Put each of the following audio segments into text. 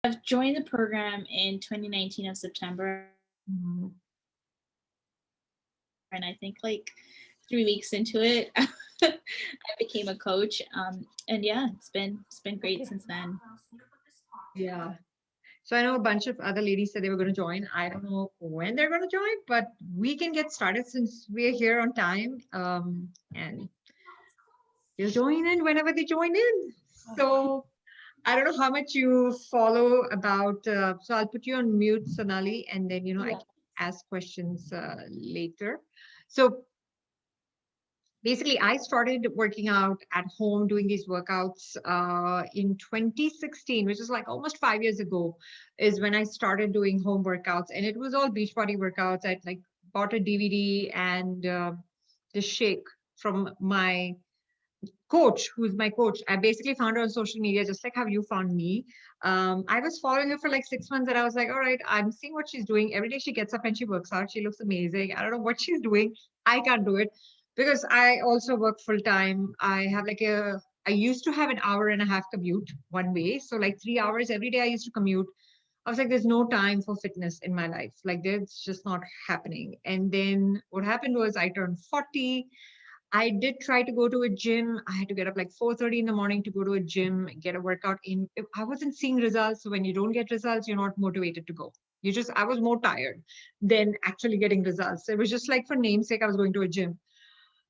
I've joined the program in 2019 of September, Mhm. and I think like 3 weeks into it, I became a coach. And yeah, it's been great Okay. since then. Yeah. So I know a bunch of other ladies said they were going to join. I don't know when they're going to join, but we can get started since we're here on time. And they'll join in whenever they join in. So I don't know how much you follow about. So I'll put you on mute, Sonali, and then I Yeah. can ask questions later. So basically, I started working out at home, doing these workouts in 2016, which is like almost 5 years ago, is when I started doing home workouts, and it was all Beachbody workouts. I'd like bought a DVD and the shake from my coach, who's my coach. I basically found her on social media, just like how you found me. I was following her for like 6 months, and I was like, all right, I'm seeing what she's doing. Every day she gets up and she works out. She looks amazing. I don't know what she's doing. I can't do it because I also work full time. I used to have an hour and a half commute one way. So like 3 hours every day I used to commute. I was like, there's no time for fitness in my life. Like, it's just not happening. And then what happened was I turned 40. I did try to go to a gym. I had to get up like 4:30 in the morning to go to a gym, get a workout in. I wasn't seeing results. So when you don't get results, you're not motivated to go. I was more tired than actually getting results. It was just like for namesake, I was going to a gym.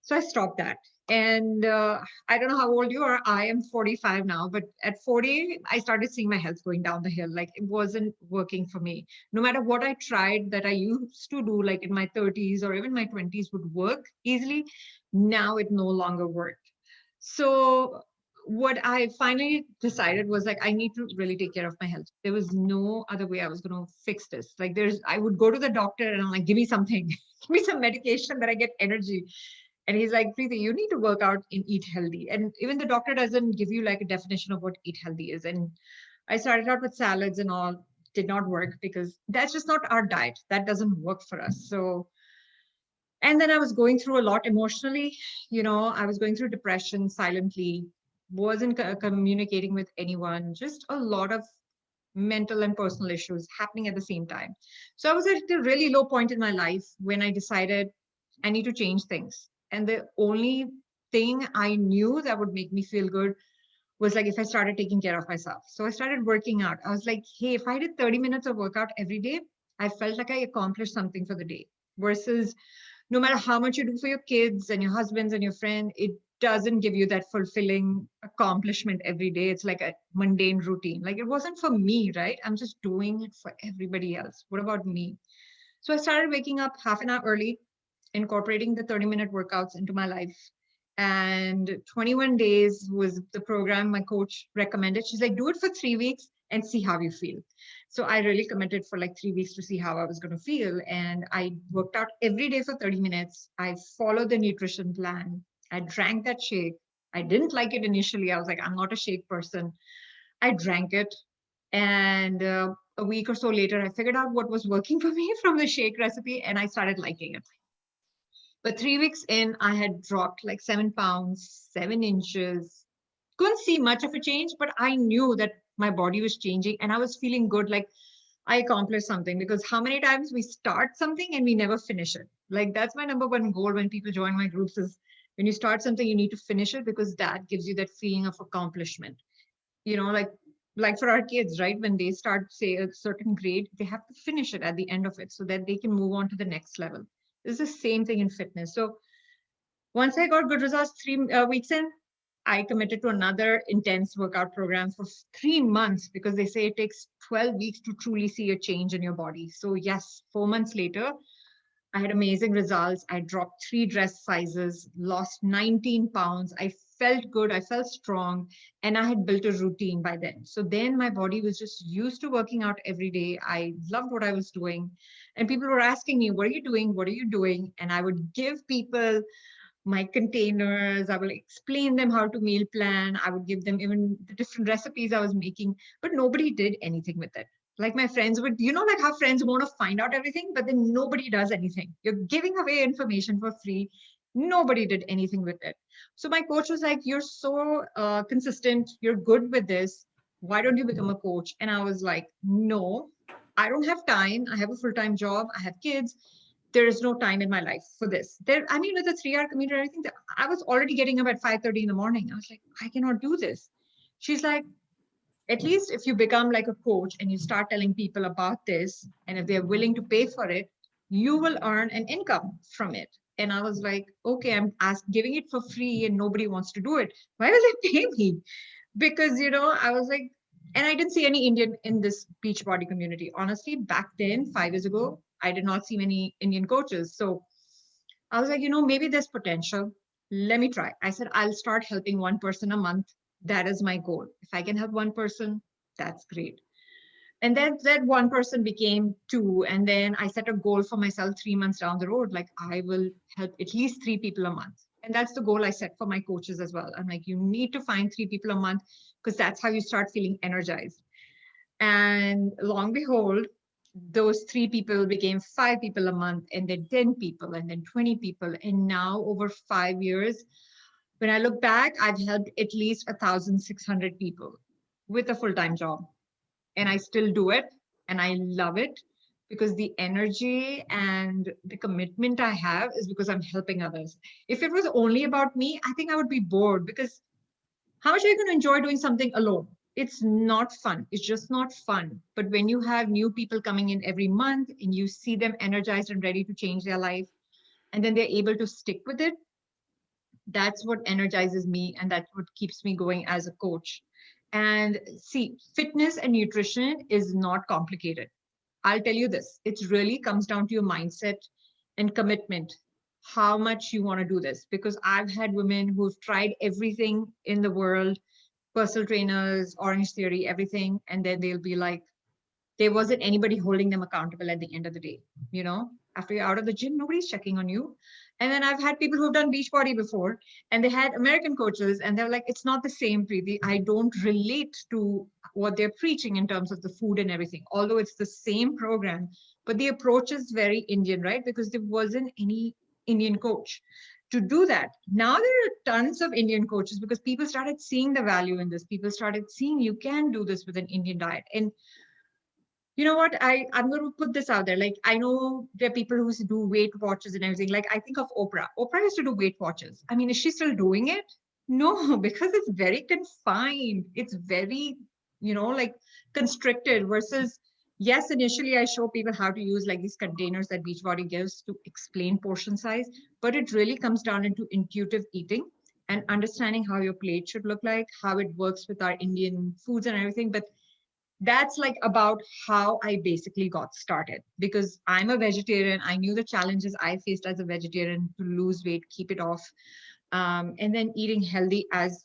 So I stopped that. And I don't know how old you are. I am 45 now, but at 40, I started seeing my health going down the hill. Like it wasn't working for me. No matter what I tried that I used to do, like in my 30s or even my 20s, would work easily. Now it no longer worked. So what I finally decided was like, I need to really take care of my health. There was no other way I was going to fix this. Like I would go to the doctor and I'm like, give me something, give me some medication that I get energy. And he's like, Preeti, you need to work out and eat healthy. And even the doctor doesn't give you like a definition of what eat healthy is. And I started out with salads and all, did not work because that's just not our diet. That doesn't work for us. So, and then I was going through a lot emotionally. I was going through depression silently, wasn't communicating with anyone, just a lot of mental and personal issues happening at the same time. So I was at a really low point in my life when I decided I need to change things. And the only thing I knew that would make me feel good was like if I started taking care of myself. So I started working out. I was like, hey, if I did 30 minutes of workout every day, I felt like I accomplished something for the day. Versus no matter how much you do for your kids and your husbands and your friend, it doesn't give you that fulfilling accomplishment every day. It's like a mundane routine. Like it wasn't for me, right? I'm just doing it for everybody else. What about me? So I started waking up half an hour early, incorporating the 30-minute workouts into my life. And 21 days was the program my coach recommended. She's like, do it for 3 weeks and see how you feel. So I really committed for like 3 weeks to see how I was going to feel. And I worked out every day for 30 minutes. I followed the nutrition plan. I drank that shake. I didn't like it initially. I was like, I'm not a shake person. I drank it. And a week or so later, I figured out what was working for me from the shake recipe and I started liking it. But 3 weeks in, I had dropped like 7 pounds, 7 inches. Couldn't see much of a change, but I knew that my body was changing and I was feeling good. Like I accomplished something because how many times we start something and we never finish it? Like that's my number one goal when people join my groups is when you start something, you need to finish it because that gives you that feeling of accomplishment. You know, like for our kids, right? When they start, say, a certain grade, they have to finish it at the end of it so that they can move on to the next level. It's the same thing in fitness. So once I got good results 3 weeks in, I committed to another intense workout program for 3 months because they say it takes 12 weeks to truly see a change in your body. So, yes, 4 months later, I had amazing results. I dropped 3 dress sizes, lost 19 pounds. I felt good. I felt strong. And I had built a routine by then. So then my body was just used to working out every day. I loved what I was doing. And people were asking me, what are you doing? What are you doing? And I would give people my containers. I will explain them how to meal plan. I would give them even the different recipes I was making, but nobody did anything with it. Like my friends would, like how friends want to find out everything, but then nobody does anything. You're giving away information for free. Nobody did anything with it. So my coach was like, you're so consistent. You're good with this. Why don't you become a coach? And I was like, no, I don't have time. I have a full-time job. I have kids. There is no time in my life for this. There, I mean, with a 3 hour commute and everything, I was already getting up at 5:30 in the morning. I was like, I cannot do this. She's like, at least if you become like a coach and you start telling people about this, and if they're willing to pay for it, you will earn an income from it. And I was like, okay, giving it for free and nobody wants to do it. Why will they pay me? Because, I was like, and I didn't see any Indian in this Beachbody community. Honestly, back then, 5 years ago, I did not see many Indian coaches. So I was like, maybe there's potential. Let me try. I said, I'll start helping one person a month. That is my goal. If I can help one person, that's great. And then that one person became two. And then I set a goal for myself 3 months down the road. Like, I will help at least 3 people a month. And that's the goal I set for my coaches as well. I'm like, you need to find 3 people a month because that's how you start feeling energized. And long behold, those 3 people became 5 people a month, and then 10 people, and then 20 people. And now, over 5 years, when I look back, I've helped at least 1,600 people with a full time job. And I still do it, and I love it because the energy and the commitment I have is because I'm helping others. If it was only about me, I think I would be bored because how much are you going to enjoy doing something alone? It's not fun. It's just not fun. But when you have new people coming in every month and you see them energized and ready to change their life, and then they're able to stick with it, that's what energizes me. And that's what keeps me going as a coach. And see, fitness and nutrition is not complicated. I'll tell you this, it really comes down to your mindset and commitment, how much you want to do this. Because I've had women who've tried everything in the world, personal trainers, Orange Theory, everything. And then they'll be like, there wasn't anybody holding them accountable at the end of the day. After you're out of the gym, nobody's checking on you. And then I've had people who've done Beachbody before, and they had American coaches, and they're like, it's not the same, Preeti. I don't relate to what they're preaching in terms of the food and everything, although it's the same program. But the approach is very Indian, right? Because there wasn't any Indian coach to do that. Now there are tons of Indian coaches because people started seeing the value in this. People started seeing you can do this with an Indian diet. And you know what? I'm going to put this out there. Like, I know there are people who do Weight Watchers and everything. Like, I think of Oprah. Oprah used to do Weight Watchers. I mean, is she still doing it? No, because it's very confined. It's very, like constricted versus, yes, initially I show people how to use like these containers that Beachbody gives to explain portion size, but it really comes down into intuitive eating and understanding how your plate should look like, how it works with our Indian foods and everything. But that's like about how I basically got started because I'm a vegetarian. I knew the challenges I faced as a vegetarian to lose weight, keep it off, and then eating healthy as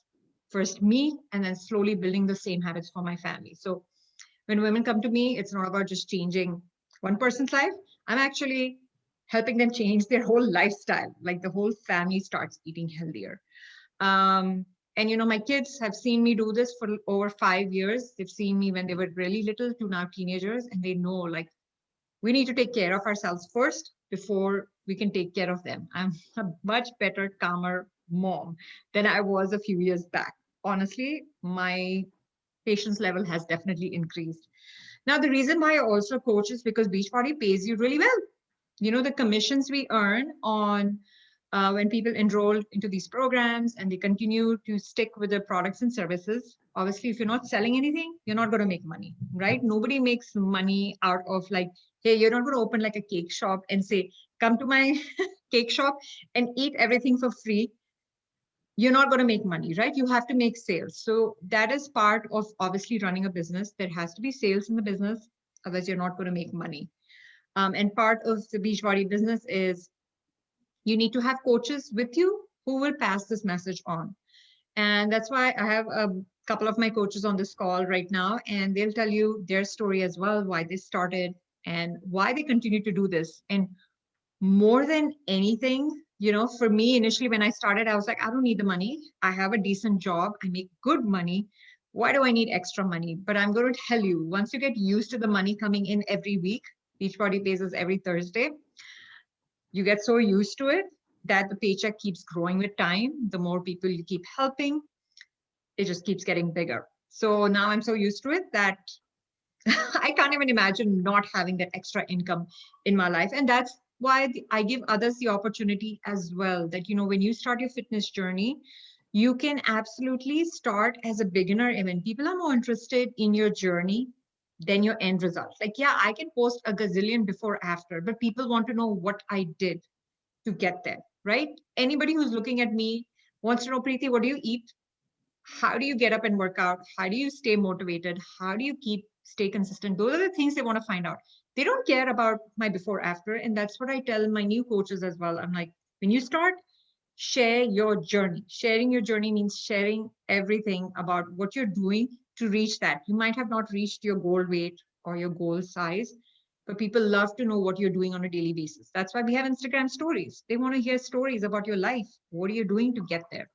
first me, and then slowly building the same habits for my family. So when women come to me, it's not about just changing one person's life. I'm actually helping them change their whole lifestyle. Like the whole family starts eating healthier. And my kids have seen me do this for over 5 years. They've seen me when they were really little to now teenagers, and they know like we need to take care of ourselves first before we can take care of them. I'm a much better, calmer mom than I was a few years back. Honestly, my patience level has definitely increased. Now, the reason why I also coach is because Beachbody pays you really well. The commissions we earn on when people enroll into these programs and they continue to stick with the products and services. Obviously, if you're not selling anything, you're not going to make money, right? Nobody makes money out of like, hey, you're not going to open like a cake shop and say, come to my cake shop and eat everything for free. You're not going to make money, right? You have to make sales. So that is part of obviously running a business. There has to be sales in the business, otherwise you're not going to make money. And part of the Beachbody business is you need to have coaches with you who will pass this message on. And that's why I have a couple of my coaches on this call right now, and they'll tell you their story as well, why they started and why they continue to do this. And more than anything, for me, initially when I started, I was like, I don't need the money. I have a decent job. I make good money. Why do I need extra money? But I'm going to tell you, once you get used to the money coming in every week, Beachbody pays us every Thursday. You get so used to it that the paycheck keeps growing with time. The more people you keep helping, it just keeps getting bigger. So now I'm so used to it that I can't even imagine not having that extra income in my life. And that's why I give others the opportunity as well that, when you start your fitness journey, you can absolutely start as a beginner. Even people are more interested in your journey than your end results. Like, yeah, I can post a gazillion before, after, but people want to know what I did to get there, right? Anybody who's looking at me wants to know, Preeti, what do you eat? How do you get up and work out? How do you stay motivated? How do you stay consistent? Those are the things they want to find out. They don't care about my before after. And that's what I tell my new coaches as well. I'm like, when you start, share your journey. Sharing your journey means sharing everything about what you're doing to reach that. You might have not reached your goal weight or your goal size, but people love to know what you're doing on a daily basis. That's why we have Instagram stories. They want to hear stories about your life. What are you doing to get there?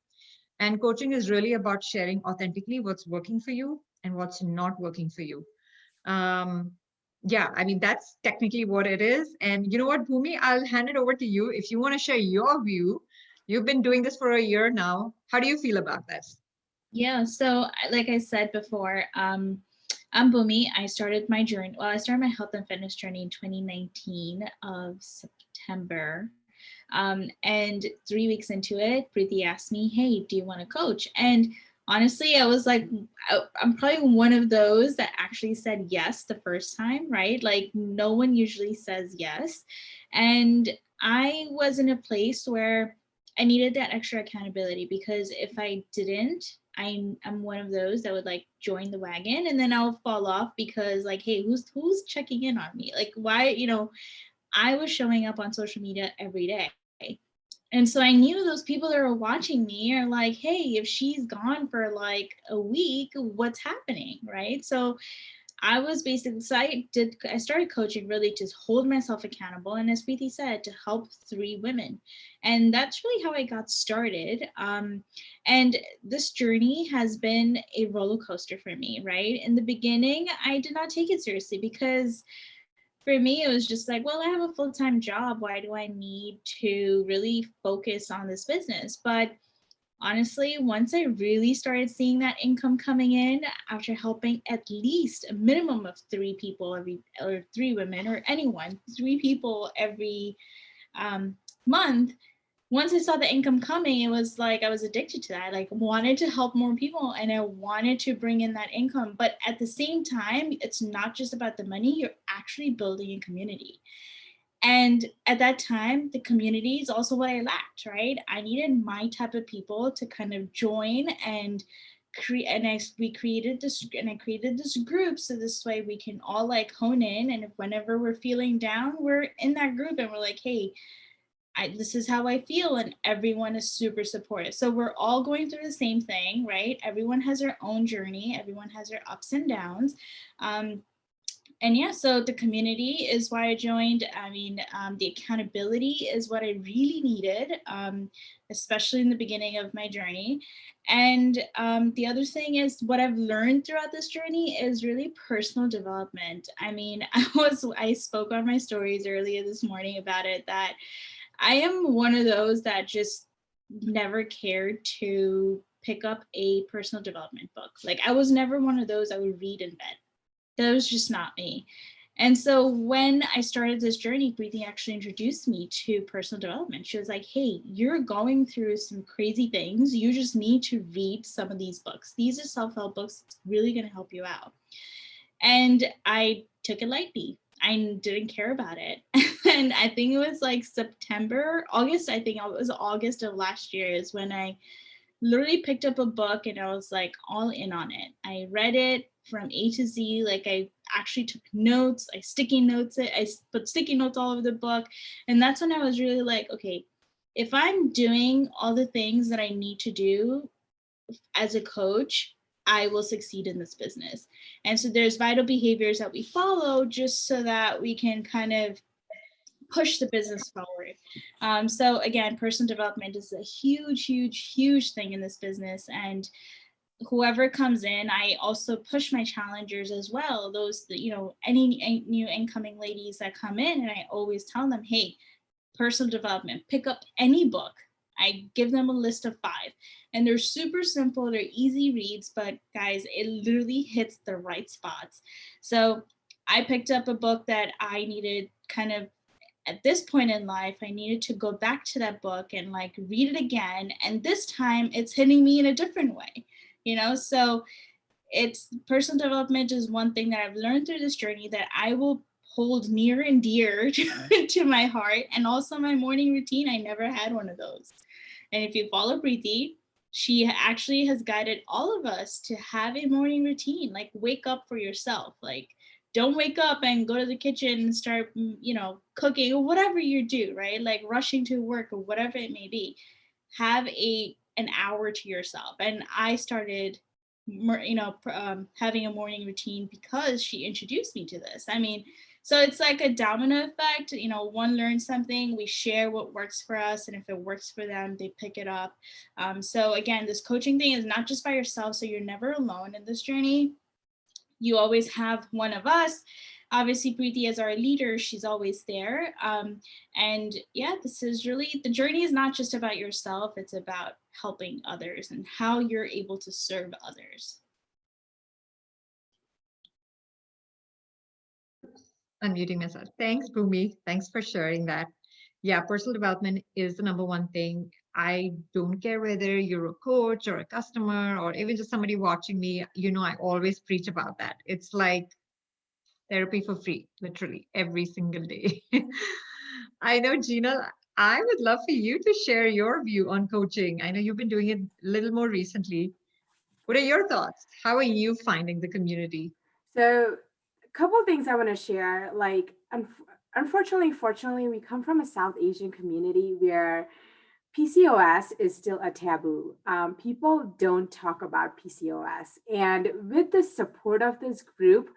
And coaching is really about sharing authentically what's working for you and what's not working for you. Um, yeah, I mean, that's technically what it is. And you know what, Bhumi, I'll hand it over to you. If you want to share your view, you've been doing this for a year now. How do you feel about this? Yeah, so like I said before, I'm Bhumi. I started my journey. Well, I started my health and fitness journey in 2019 of September. And 3 weeks into it, Preeti asked me, "Hey, do you want to coach?" And honestly, I was like, I'm probably one of those that actually said yes the first time, right? Like, no one usually says yes. And I was in a place where I needed that extra accountability, because if I didn't, I'm one of those that would like join the wagon and then I'll fall off, because like, hey, who's checking in on me? Like, why, I was showing up on social media every day. And so I knew those people that were watching me are like, hey, if she's gone for like a week, what's happening? Right. So I was basically, I started coaching really to hold myself accountable. And as Preeti said, to help 3 women. And that's really how I got started. And this journey has been a roller coaster for me, right? In the beginning, I did not take it seriously, because for me, it was just like, well, I have a full-time job. Why do I need to really focus on this business? But honestly, once I really started seeing that income coming in after helping at least a minimum of 3 people or 3 women, or anyone, 3 people every month, once I saw the income coming, it was like I was addicted to that. I like wanted to help more people and I wanted to bring in that income. But at the same time, it's not just about the money, you're actually building a community. And at that time, the community is also what I lacked, right? I needed my type of people to kind of join and create. And we created this, and I created this group, so this way we can all like hone in. And if whenever we're feeling down, we're in that group and we're like, hey, this is how I feel, and everyone is super supportive. So we're all going through the same thing, right? Everyone has their own journey. Everyone has their ups and downs. Um, and yeah, so the community is why I joined. I mean, the accountability is what I really needed, especially in the beginning of my journey. And the other thing is, what I've learned throughout this journey is really personal development. I mean, I spoke on my stories earlier this morning about it, that I am one of those that just never cared to pick up a personal development book. Like, I was never one of those that would read in bed. That was just not me. And so when I started this journey, Preeti actually introduced me to personal development. She was like, hey, you're going through some crazy things. You just need to read some of these books. These are self-help books. It's really going to help you out. And I took it lightly. I didn't care about it. And I think it was like August, I think it was August of last year is when I literally picked up a book and I was like all in on it. I read it from A to Z. Like, I actually took notes. I put sticky notes all over the book. And that's when I was really like, okay, if I'm doing all the things that I need to do as a coach, I will succeed in this business. And so there's vital behaviors that we follow just so that we can kind of push the business forward. So again, personal development is a huge, huge, huge thing in this business. And whoever comes in, I also push my challengers as well. Those, any new incoming ladies that come in, and I always tell them, hey, personal development, pick up any book. I give them a list of 5, and they're super simple. They're easy reads, but guys, it literally hits the right spots. So I picked up a book that I needed kind of at this point in life. I needed to go back to that book and like read it again. And this time it's hitting me in a different way, So it's personal development is one thing that I've learned through this journey that I will hold near and dear to my heart. And also my morning routine. I never had one of those. And if you follow Preeti, she actually has guided all of us to have a morning routine, like wake up for yourself. Like, don't wake up and go to the kitchen and start, cooking or whatever you do, right? Like rushing to work or whatever it may be. Have an hour to yourself. And I started having a morning routine because she introduced me to this. I mean, so it's like a domino effect. One learns something, we share what works for us, and if it works for them, they pick it up. So again, this coaching thing is not just by yourself, so you're never alone in this journey. You always have one of us. Obviously, Preeti as our leader, she's always there. And yeah, this is really, the journey is not just about yourself, it's about helping others and how you're able to serve others. Unmuting myself. Thanks, Bhumi. Thanks for sharing that. Yeah, personal development is the number one thing. I don't care whether you're a coach or a customer or even just somebody watching me, I always preach about that. It's like therapy for free, literally every single day. I know, Gina, I would love for you to share your view on coaching. I know you've been doing it a little more recently. What are your thoughts? How are you finding the community? So, a couple of things I want to share. Like, unfortunately, fortunately, we come from a South Asian community where PCOS is still a taboo. People don't talk about PCOS. And with the support of this group,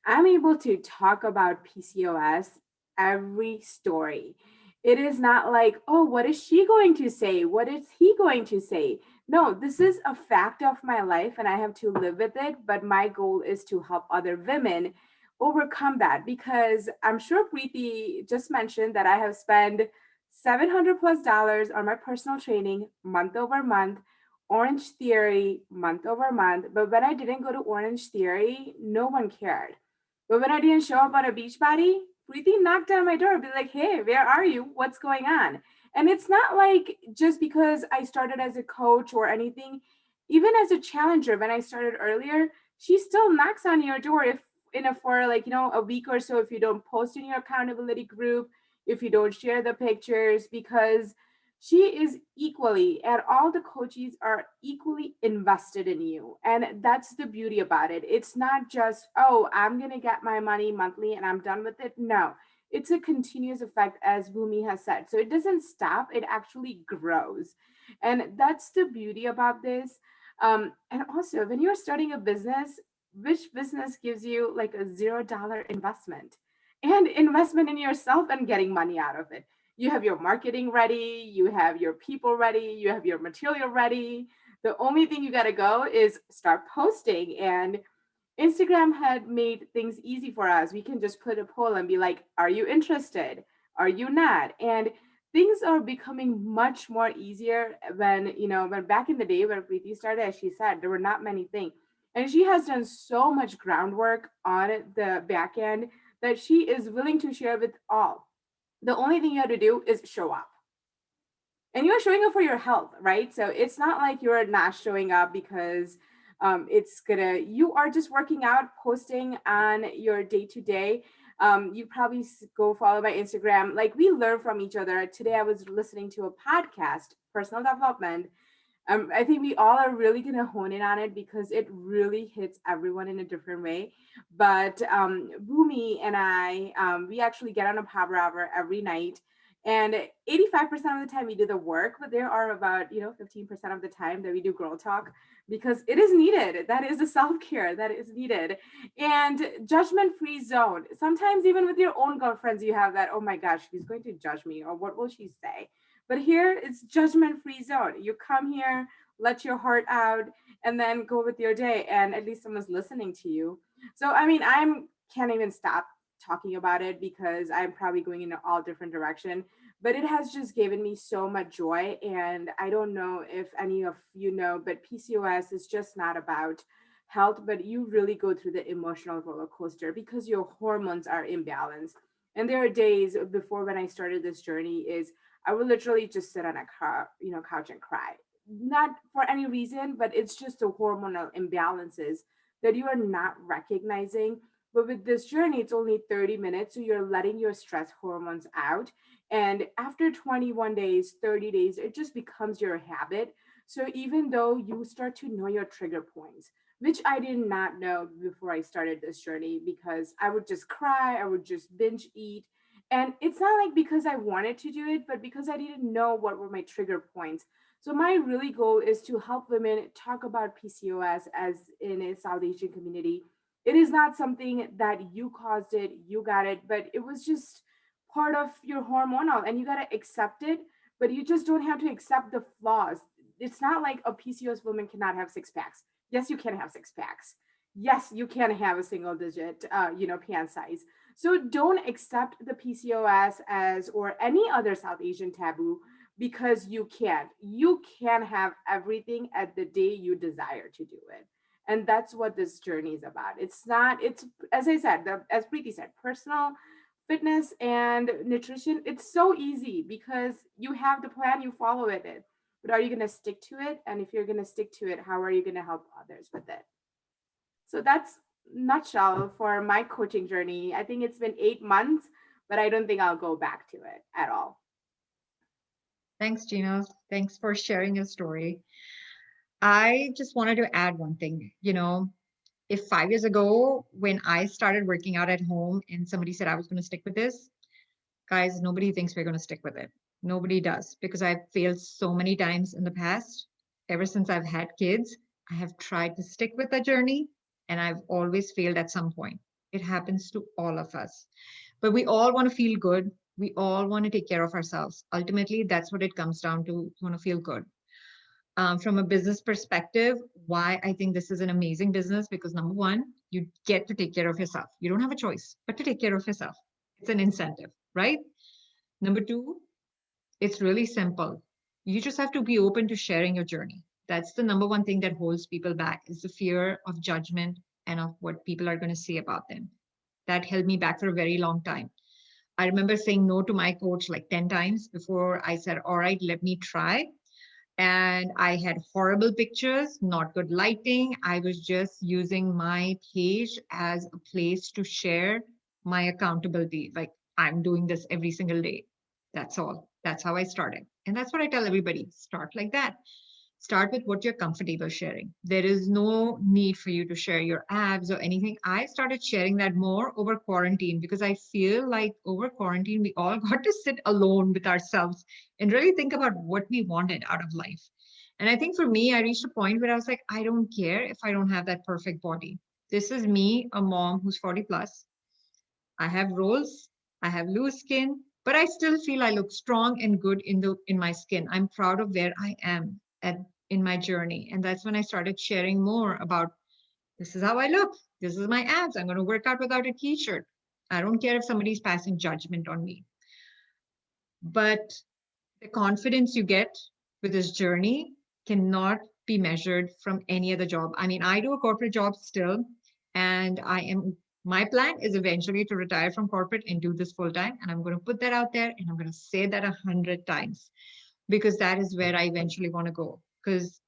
I'm able to talk about PCOS every story. It is not like, oh, what is she going to say? What is he going to say? No, this is a fact of my life and I have to live with it. But my goal is to help other women overcome that because I'm sure Preeti just mentioned that I have spent $700+ on my personal training month over month, Orange Theory month over month. But when I didn't go to Orange Theory, no one cared. But when I didn't show up on a beach body, Preeti knocked on my door, be like, hey, where are you? What's going on? And it's not like just because I started as a coach or anything, even as a challenger, when I started earlier, she still knocks on your door if in a for like, a week or so if you don't post in your accountability group, if you don't share the pictures, because she is equally, and all the coaches are equally invested in you. And that's the beauty about it. It's not just, oh, I'm going to get my money monthly and I'm done with it. No, it's a continuous effect, as Bhumi has said. So it doesn't stop, it actually grows. And that's the beauty about this. And also, when you're starting a business, which business gives you like a $0 investment and investment in yourself and getting money out of it? You have your marketing ready, you have your people ready, you have your material ready. The only thing you got to go is start posting. And Instagram had made things easy for us. We can just put a poll and be like, are you interested? Are you not? And things are becoming much more easier when back in the day when Preeti started, as she said, there were not many things. And she has done so much groundwork on the back end that she is willing to share with all. The only thing you have to do is show up, and you're showing up for your health, right? So it's not like you're not showing up because you are just working out, posting on your day to day. You probably go follow my Instagram. Like, we learn from each other. Today I was listening to a podcast, personal development. I think we all are really going to hone in on it because it really hits everyone in a different way. But Bhumi and I, we actually get on a power hour every night. And 85% of the time we do the work, but there are about, 15% of the time that we do girl talk because it is needed. That is a self-care that is needed. And judgment-free zone. Sometimes even with your own girlfriends, you have that, oh my gosh, she's going to judge me, or what will she say? But here it's judgment-free zone. You come here, let your heart out, and then go with your day. And at least someone's listening to you. So I mean, I can't even stop talking about it because I'm probably going in all different direction. but it has just given me so much joy. And I don't know if any of you know, but PCOS is just not about health, but you really go through the emotional roller coaster because your hormones are imbalanced. And there are days before, when I started this journey, is I would literally just sit on a couch and cry, not for any reason, but it's just the hormonal imbalances that you are not recognizing. But with this journey, it's only 30 minutes. So you're letting your stress hormones out. And after 21 days, 30 days, it just becomes your habit. So even though you start to know your trigger points, which I did not know before I started this journey, because I would just cry, I would just binge eat. And it's not like because I wanted to do it, but because I didn't know what were my trigger points. So my really goal is to help women talk about PCOS as in a South Asian community. It is not something that you caused it, you got it, but it was just part of your hormonal and you got to accept it, but you just don't have to accept the flaws. It's not like a PCOS woman cannot have six packs. Yes, you can have six packs. Yes, you can have a single digit, pant size. So don't accept the PCOS as or any other South Asian taboo because you can't. You can have everything at the day you desire to do it. And that's what this journey is about. It's not, it's, as I said, as Preeti said, personal fitness and nutrition. It's so easy because you have the plan, you follow it. But are you going to stick to it? And if you're going to stick to it, how are you going to help others with it? So that's nutshell for my coaching journey. I think it's been 8 months, but I don't think I'll go back to it at all. Thanks, Gina. Thanks for sharing your story. I just wanted to add one thing. If 5 years ago, when I started working out at home and somebody said I was going to stick with this, guys, nobody thinks we're going to stick with it. Nobody does, because I've failed so many times in the past. Ever since I've had kids, I have tried to stick with the journey and I've always failed at some point. It happens to all of us. But we all want to feel good. We all want to take care of ourselves. Ultimately, that's what it comes down to. You want to feel good. From a business perspective, why I think this is an amazing business, because number one, you get to take care of yourself. You don't have a choice but to take care of yourself. It's an incentive, right? Number two, it's really simple. You just have to be open to sharing your journey. That's the number one thing that holds people back, is the fear of judgment and of what people are going to say about them. That held me back for a very long time. I remember saying no to my coach like 10 times before I said, all right, let me try. And I had horrible pictures, not good lighting. I was just using my page as a place to share my accountability. Like, I'm doing this every single day. That's all. That's how I started. And that's what I tell everybody, start like that. Start with what you're comfortable sharing. There is no need for you to share your abs or anything. I started sharing that more over quarantine because I feel like over quarantine, we all got to sit alone with ourselves and really think about what we wanted out of life. And I think for me, I reached a point where I was like, I don't care if I don't have that perfect body. This is me, a mom who's 40 plus. I have rolls, I have loose skin, but I still feel I look strong and good in my skin. I'm proud of where I am at in my journey. And that's when I started sharing more about, this is how I look. This is my abs. I'm going to work out without a t-shirt. I don't care if somebody's passing judgment on me. But the confidence you get with this journey cannot be measured from any other job. I mean, I do a corporate job still, and my plan is eventually to retire from corporate and do this full time. And I'm going to put that out there and I'm going to say that 100 times, because that is where I eventually want to go. Because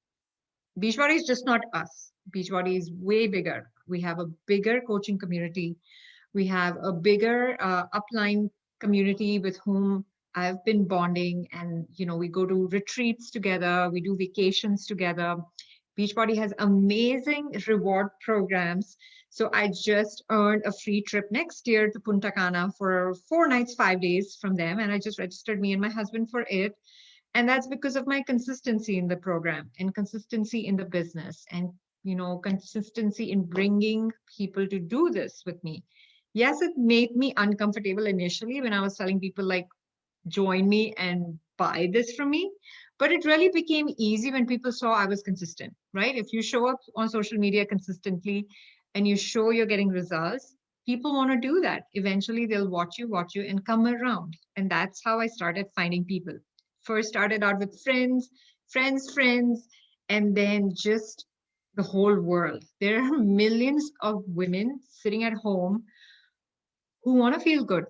Beachbody is just not us. Beachbody is way bigger. We have a bigger coaching community. We have a bigger upline community with whom I've been bonding, and we go to retreats together, we do vacations together. Beachbody has amazing reward programs. So I just earned a free trip next year to Punta Cana for 4 nights, 5 days from them, and I just registered me and my husband for it. And that's because of my consistency in the program and consistency in the business, and consistency in bringing people to do this with me. Yes, it made me uncomfortable initially when I was telling people like, join me and buy this from me. But it really became easy when people saw I was consistent, right? If you show up on social media consistently and you show you're getting results, people want to do that. Eventually, they'll watch you, and come around. And that's how I started finding people. First, started out with friends, and then just the whole world. There are millions of women sitting at home who want to feel good.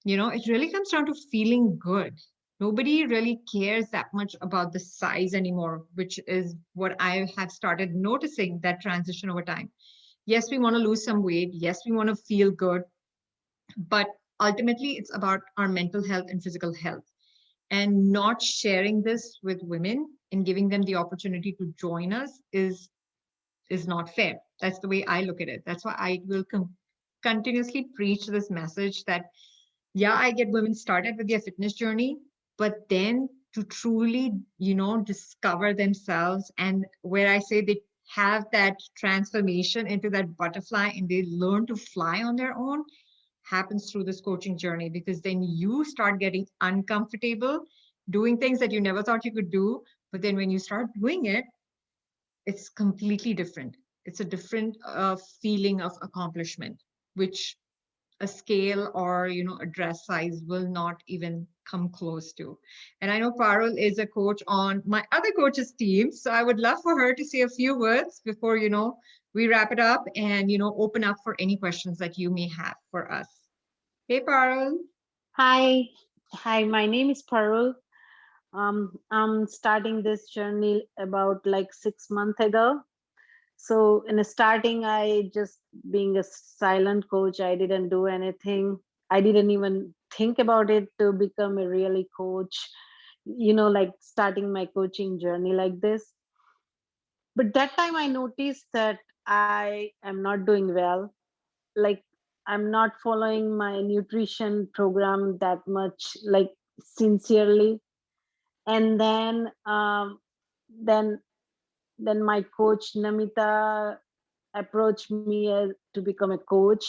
It really comes down to feeling good. Nobody really cares that much about the size anymore, which is what I have started noticing that transition over time. Yes, we want to lose some weight. Yes, we want to feel good. But ultimately, it's about our mental health and physical health. And not sharing this with women and giving them the opportunity to join us is not fair. That's the way I look at it. That's why I will continuously preach this message that, yeah, I get women started with their fitness journey, but then to truly, discover themselves, and where I say they have that transformation into that butterfly and they learn to fly on their own, happens through this coaching journey, because then you start getting uncomfortable doing things that you never thought you could do. But then when you start doing it, it's completely different. It's a different feeling of accomplishment, which a scale or a dress size will not even come close to. And I know Parul is a coach on my other coaches team, so I would love for her to say a few words before we wrap it up and open up for any questions that you may have for us. Hey Parul. Hi, hi. My name is Parul. I'm starting this journey about like 6 months ago. So in the starting, I just being a silent coach, I didn't do anything. I didn't even think about it to become a really coach. Like starting my coaching journey like this. But that time, I noticed that I am not doing well. Like I'm not following my nutrition program that much, like sincerely. And then then my coach Namita approached me to become a coach.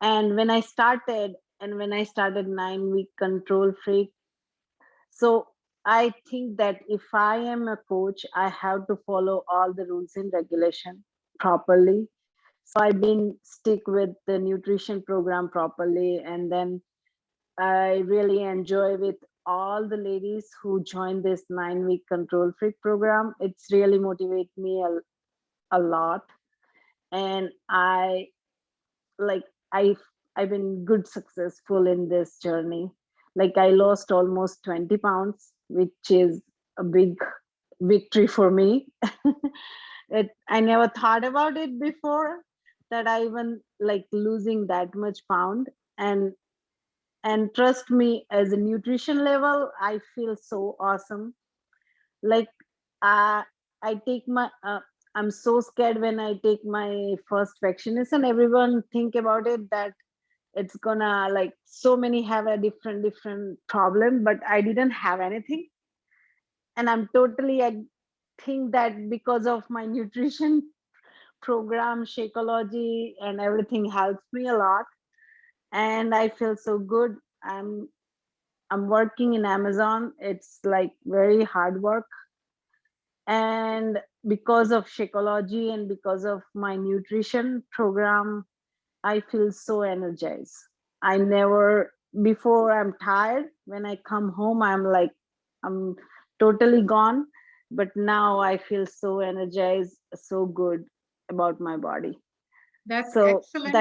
And when I started 9 week control freak, so I think that if I am a coach, I have to follow all the rules and regulation properly. So I've been stick with the nutrition program properly, and then I really enjoy with all the ladies who join this 9 week control freak program. It's really motivate me a lot. And like I I've been good successful in this journey. Like I lost almost 20 pounds, which is a big victory for me. I never thought about it before, that I even like losing that much pound. And trust me, as a nutrition level, I feel so awesome. Like uh, I take my I'm so scared when I take my first vaccination. Everyone think about it that it's gonna like so many have a different problem, but I didn't have anything. And I'm totally, I think that because of my nutrition program, Shakeology, and everything helps me a lot. And I feel so good. I'm working in Amazon. It's like very hard work. And because of Shakeology and because of my nutrition program, I feel so energized. I never before I'm tired. When I come home, I'm like I'm totally gone. But now I feel so energized, so good about my body. That's So excellent,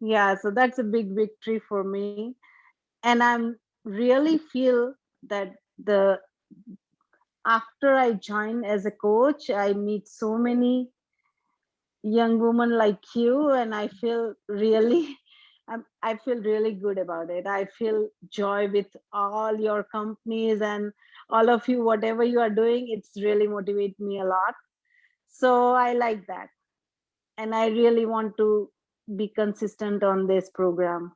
Parul. so that's a big victory for me. And I'm really feel that the after I join as a coach, I meet so many young women like you, and I feel really I feel really good about it. I feel joy with all your companies and all of you, whatever you are doing, it's really motivate me a lot. So I like that. And I really want to be consistent on this program.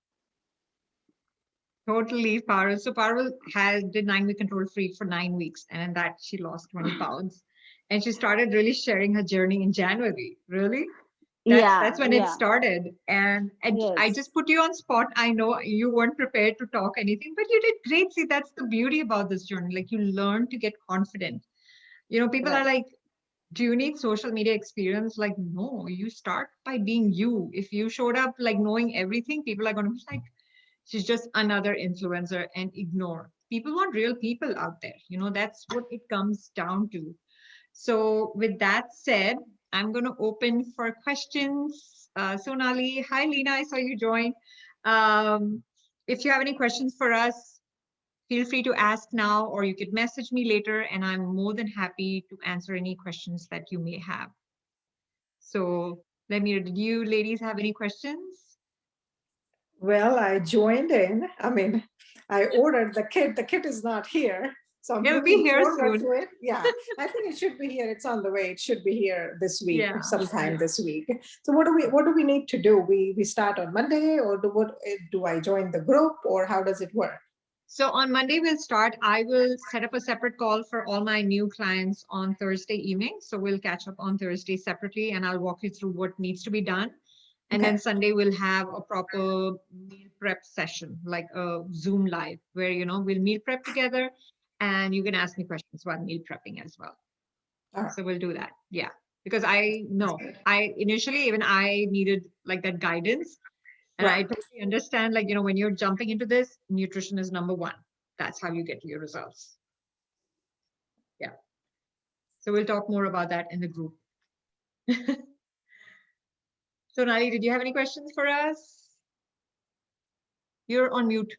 Totally, Parul. So Parul had did 9 week control freak for 9 weeks, and in that she lost 20 pounds. And she started really sharing her journey in January. Really? That's Yeah, when it yeah, started. And I yes, just put you on spot. I know you weren't prepared to talk anything, but you did great. See, that's the beauty about this journey. Like you learn to get confident. People are right. like, do you need social media experience? Like, no, you start by being you. If you showed up like knowing everything, people are going to be like, she's just another influencer, and ignore. People want real people out there. You know, that's what it comes down to. So with that said, I'm going to open for questions. Sonali, hi, Lena, I saw you join. If you have any questions for us, feel free to ask now, or you could message me later, and I'm more than happy to answer any questions that you may have. So let me, did you ladies have any questions? Well, I joined in. I mean, I ordered the kit. The kit is not here. So I'm It'll be looking here forward soon. to it. Yeah, I think it should be here. It's on the way. It should be here this week, Yeah. sometime this week. So what do we need to do? We start on Monday, or do I join the group, or how does it work? So on Monday, we'll start. I will set up a separate call for all my new clients on Thursday evening. So we'll catch up on Thursday separately, and I'll walk you through what needs to be done. And Okay. then Sunday, we'll have a proper meal prep session, like a Zoom live, where, you know, we'll meal prep together, and you can ask me questions while meal prepping as well. All right. So we'll do that. Yeah. Because I know initially, even I needed like that guidance. And I Right. totally understand, like, you know, when you're jumping into this, nutrition is number one. That's how you get your results. Yeah. So we'll talk more about that in the group. So Nali, did you have any questions for us? You're on mute.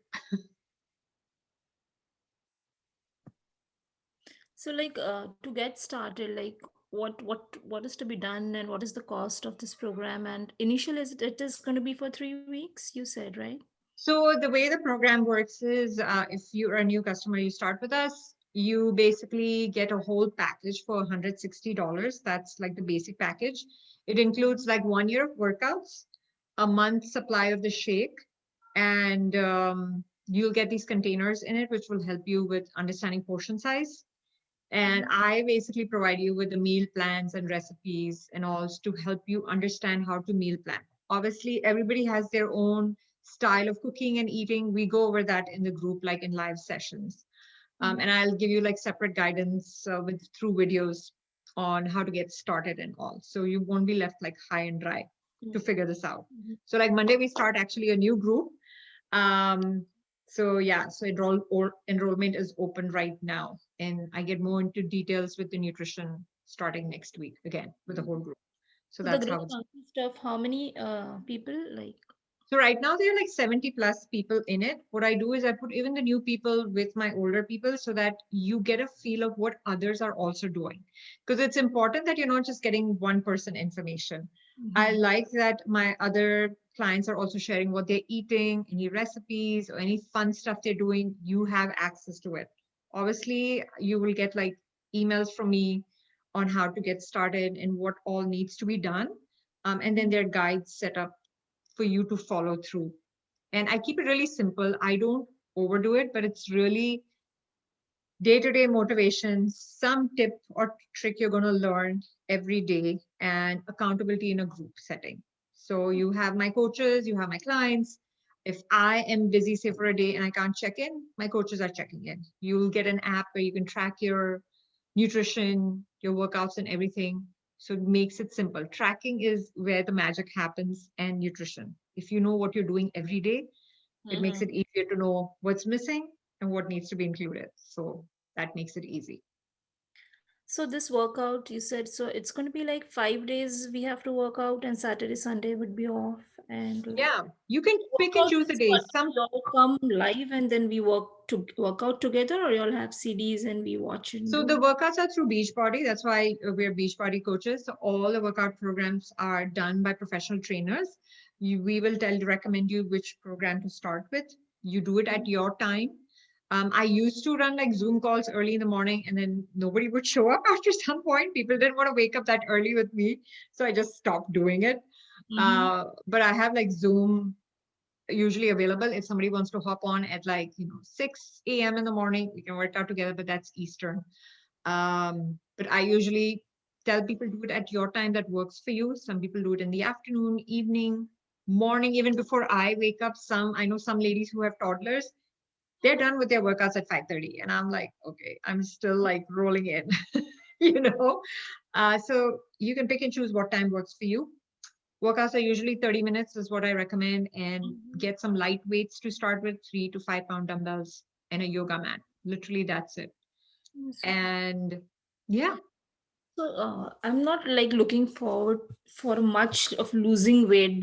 So like to get started, like what is to be done and what is the cost of this program? And initially it is going to be for 3 weeks, you said, right? So the way the program works is if you're a new customer, you start with us, you basically get a whole package for $160. That's like the basic package. It includes like 1 year of workouts, a month supply of the shake, and you'll get these containers in it, which will help you with understanding portion size. And I basically provide you with the meal plans and recipes and all to help you understand how to meal plan. Obviously, everybody has their own style of cooking and eating. We go over that in the group, like in live sessions. And I'll give you like separate guidance through videos on how to get started and all. So you won't be left like high and dry to figure this out. So like Monday, we start actually a new group. So yeah, so enrollment is open right now, and I get more into details with the nutrition starting next week again with the whole group. So So the that's group how it's. consists of how many people? Like So right now there are like 70 plus people in it. What I do is I put even the new people with my older people so that you get a feel of what others are also doing. Because it's important that you're not just getting one person information. I like that my other clients are also sharing what they're eating, any recipes or any fun stuff they're doing. You have access to it. Obviously, you will get like emails from me on how to get started and what all needs to be done. And then there are guides set up for you to follow through. And I keep it really simple. I don't overdo it, but it's really day-to-day motivation, some tip or trick you're going to learn every day, and accountability in a group setting. So you have my coaches, you have my clients. If I am busy, say for a day, and I can't check in, my coaches are checking in. You'll get an app where you can track your nutrition, your workouts, and everything. So it makes it simple. Tracking is where the magic happens, and nutrition. If you know what you're doing every day, it makes it easier to know what's missing and what needs to be included. So that makes it easy. so this workout you said, so it's going to be like 5 days we have to work out and Saturday, Sunday would be off. And Yeah, you can pick and workout choose the is what? days. Some We all come live and then we work out together, or you all have CDs and we watch it and So do the it? workouts are through Beachbody. That's why we're Beachbody coaches. So all the workout programs are done by professional trainers. We will recommend you which program to start with. You do it at your time. I used to run like Zoom calls early in the morning, and then nobody would show up after some point. People didn't want to wake up that early with me, so I just stopped doing it. But I have like Zoom usually available if somebody wants to hop on at like 6 a.m. in the morning. We can work out together, but that's Eastern. But I usually tell people do it at your time that works for you. Some people do it in the afternoon, evening, morning, even before I wake up. I know some ladies who have toddlers, they're done with their workouts at 5:30, and I'm like, okay, I'm still like rolling in, you know. So you can pick and choose what time works for you. Workouts are usually 30 minutes is what I recommend, and get some light weights to start with, 3 to 5 pound dumbbells and a yoga mat. Literally, that's it. And yeah, So I'm not like looking forward for much of losing weight